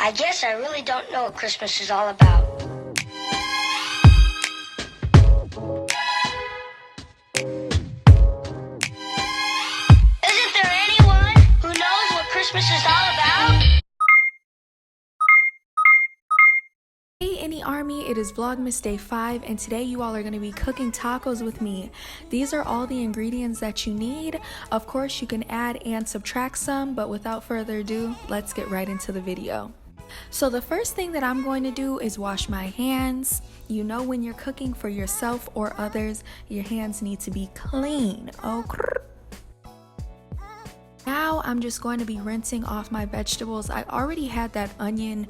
I guess I really don't know what Christmas is all about. Isn't there anyone who knows what Christmas is all about? Hey Any Army, it is Vlogmas Day 5 and today you all are going to be cooking tacos with me. These are all the ingredients that you need. Of course you can add and subtract some, but without further ado, let's get right into the video. So the first thing that I'm going to do is wash my hands. You know, when you're cooking for yourself or others, your hands need to be clean. Now I'm just going to be rinsing off my vegetables. I already had that onion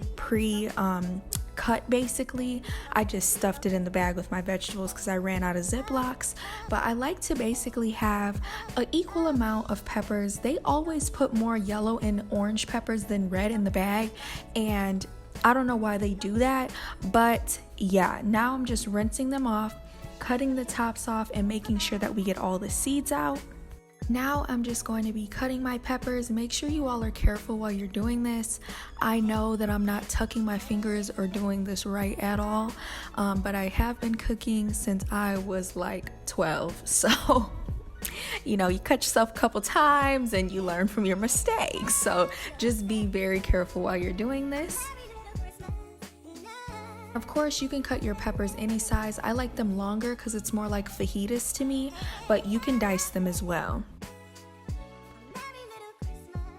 cut basically. I just stuffed it in the bag with my vegetables because I ran out of Ziplocs. But I like to basically have an equal amount of peppers. They always put more yellow and orange peppers than red in the bag, and I don't know why they do that, but yeah, now I'm just rinsing them off, cutting the tops off, and making sure that we get all the seeds out. Now I'm just going to be cutting my peppers. Make sure you all are careful while you're doing this. I know that I'm not tucking my fingers or doing this right at all, but I have been cooking since I was like 12, so you know, you cut yourself a couple times and you learn from your mistakes, so just be very careful while you're doing this. Of course, you can cut your peppers any size. I like them longer because it's more like fajitas to me, but you can dice them as well.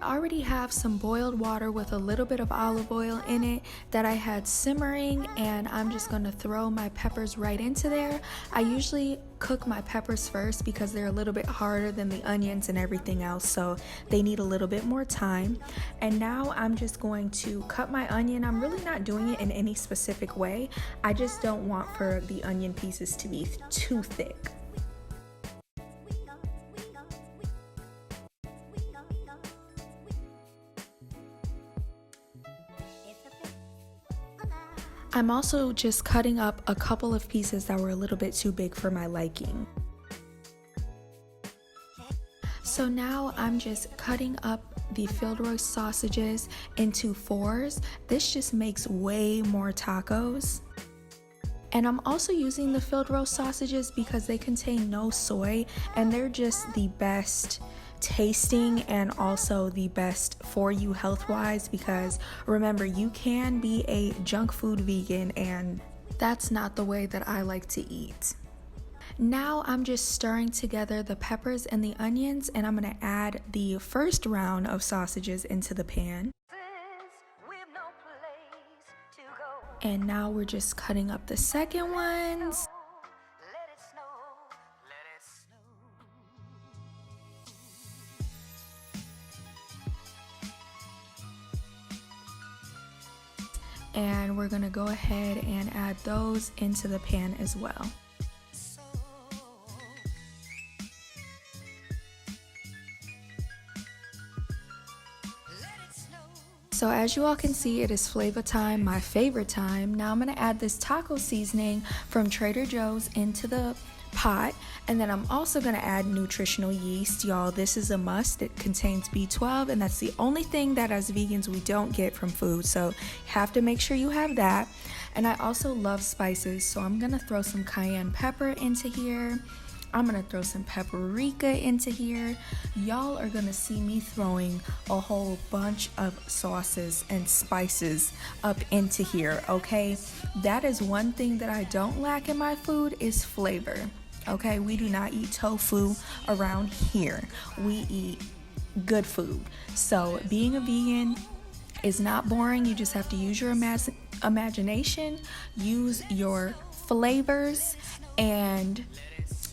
I already have some boiled water with a little bit of olive oil in it that I had simmering, and I'm just going to throw my peppers right into there. I usually cook my peppers first because they're a little bit harder than the onions and everything else, so they need a little bit more time. And now I'm just going to cut my onion. I'm really not doing it in any specific way. I just don't want for the onion pieces to be too thick. I'm also just cutting up a couple of pieces that were a little bit too big for my liking. So now I'm just cutting up the filled roast sausages into fours. This just makes way more tacos. And I'm also using the filled roast sausages because they contain no soy, and they're just the best tasting and also the best for you health-wise, because remember, you can be a junk food vegan and that's not the way that I like to eat. Now I'm just stirring together the peppers and the onions, and I'm going to add the first round of sausages into the pan. And now we're just cutting up the second ones. And we're gonna go ahead and add those into the pan as well. So as you all can see, it is flavor time, my favorite time. Now I'm gonna add this taco seasoning from Trader Joe's into the pot, and then I'm also going to add nutritional yeast. Y'all, this is a must. It contains B12, and that's the only thing that as vegans we don't get from food, so you have to make sure you have that. And I also love spices, so I'm going to throw some cayenne pepper into here. I'm going to throw some paprika into here. Y'all are going to see me throwing a whole bunch of sauces and spices up into here, okay? That is one thing that I don't lack in my food is flavor. Okay, we do not eat tofu around here. We eat good food. So being a vegan is not boring. You just have to use your imagination, use your flavors, and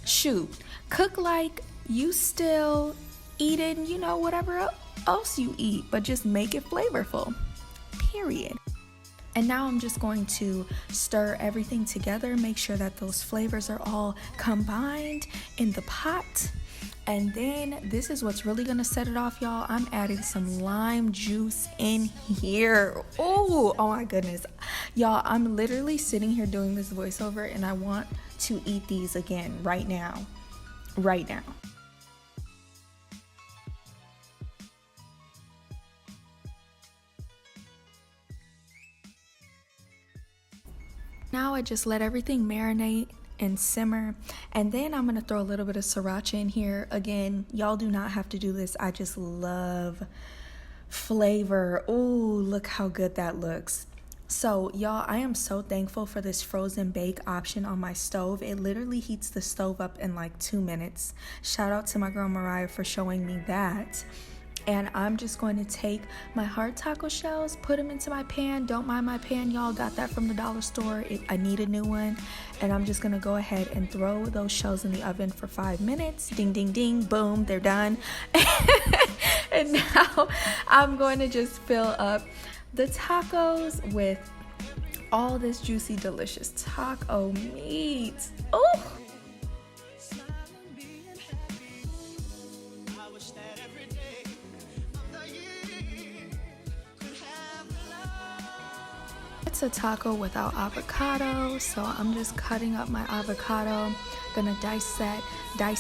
shoot, cook like you still eating, you know, whatever else you eat, but just make it flavorful, period. And now I'm just going to stir everything together, make sure that those flavors are all combined in the pot. And then this is what's really gonna set it off, y'all. I'm adding some lime juice in here. Oh my goodness. Y'all, I'm literally sitting here doing this voiceover and I want to eat these again right now. Right now. Now I just let everything marinate and simmer, and then I'm gonna throw a little bit of sriracha in here. Again, y'all do not have to do this. I just love flavor. Ooh, look how good that looks. So y'all, I am so thankful for this frozen bake option on my stove. It literally heats the stove up in like 2 minutes. Shout out to my girl Mariah for showing me that. And I'm just going to take my hard taco shells, put them into my pan. Don't mind my pan, y'all. Got that from the dollar store. I need a new one. And I'm just going to go ahead and throw those shells in the oven for 5 minutes. Ding, ding, ding. Boom. They're done. And now I'm going to just fill up the tacos with all this juicy, delicious taco meat. Oh! It's a taco without avocado, so I'm just cutting up my avocado. Gonna dice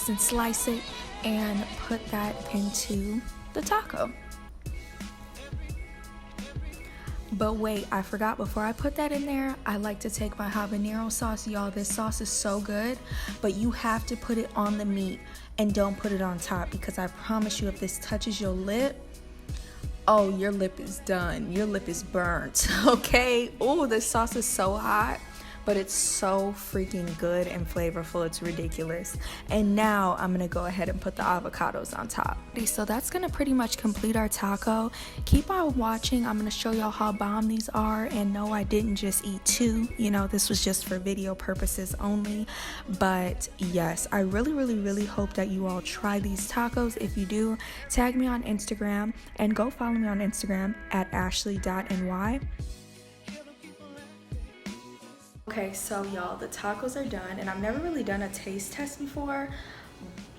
and slice it, and put that into the taco. But wait, I forgot, before I put that in there, I like to take my habanero sauce. Y'all, this sauce is so good, but you have to put it on the meat and don't put it on top, because I promise you, if this touches your lip, oh, your lip is done. Your lip is burnt, okay? Oh, this sauce is so hot, but it's so freaking good and flavorful. It's ridiculous. And now I'm gonna go ahead and put the avocados on top. So that's gonna pretty much complete our taco. Keep on watching. I'm gonna show y'all how bomb these are. And no, I didn't just eat 2. You know, this was just for video purposes only. But yes, I really hope that you all try these tacos. If you do, tag me on Instagram and go follow me on Instagram at ashley.ny. Okay, so y'all, the tacos are done, and I've never really done a taste test before,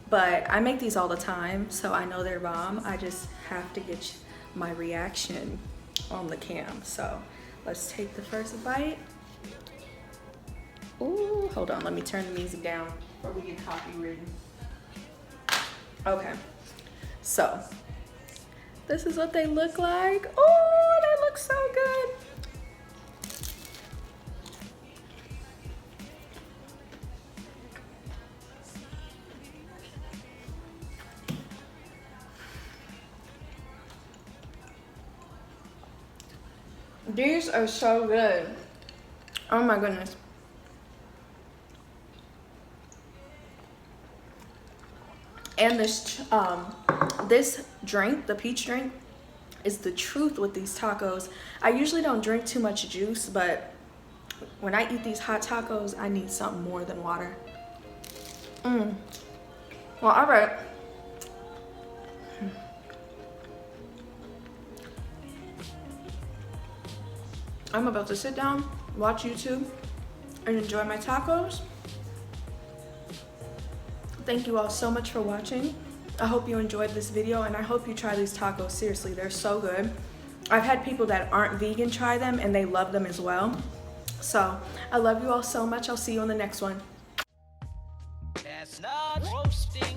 but I make these all the time, so I know they're bomb. I just have to get my reaction on the cam. So let's take the first bite. Ooh, hold on, let me turn the music down before we get copywritten. Okay, so this is what they look like. Oh, they look so good. These are so good. Oh my goodness. And this drink, the peach drink, is the truth with these tacos. I usually don't drink too much juice, but when I eat these hot tacos, I need something more than water. Well, all right. I'm about to sit down, watch YouTube, and enjoy my tacos. Thank you all so much for watching. I hope you enjoyed this video, and I hope you try these tacos. Seriously, they're so good. I've had people that aren't vegan try them, and they love them as well. So I love you all so much. I'll see you on the next one. Chestnut roasting,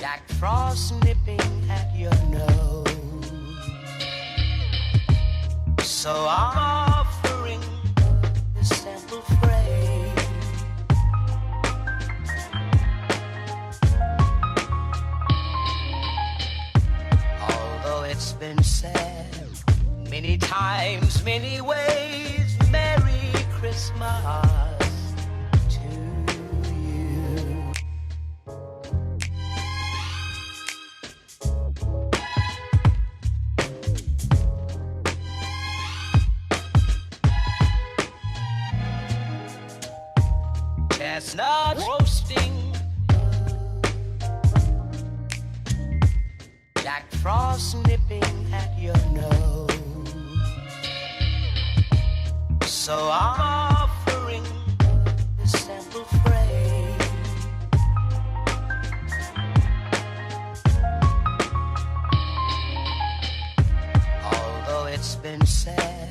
Jack Frost nipping at your nose. So I'm offering this simple phrase. Although it's been said many times, many ways, Merry Christmas to you. Chestnut roasting, Jack Frost nipping at your nose. So I'm offering this simple phrase. Although it's been said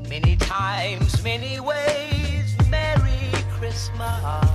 many times, many ways, Merry Christmas.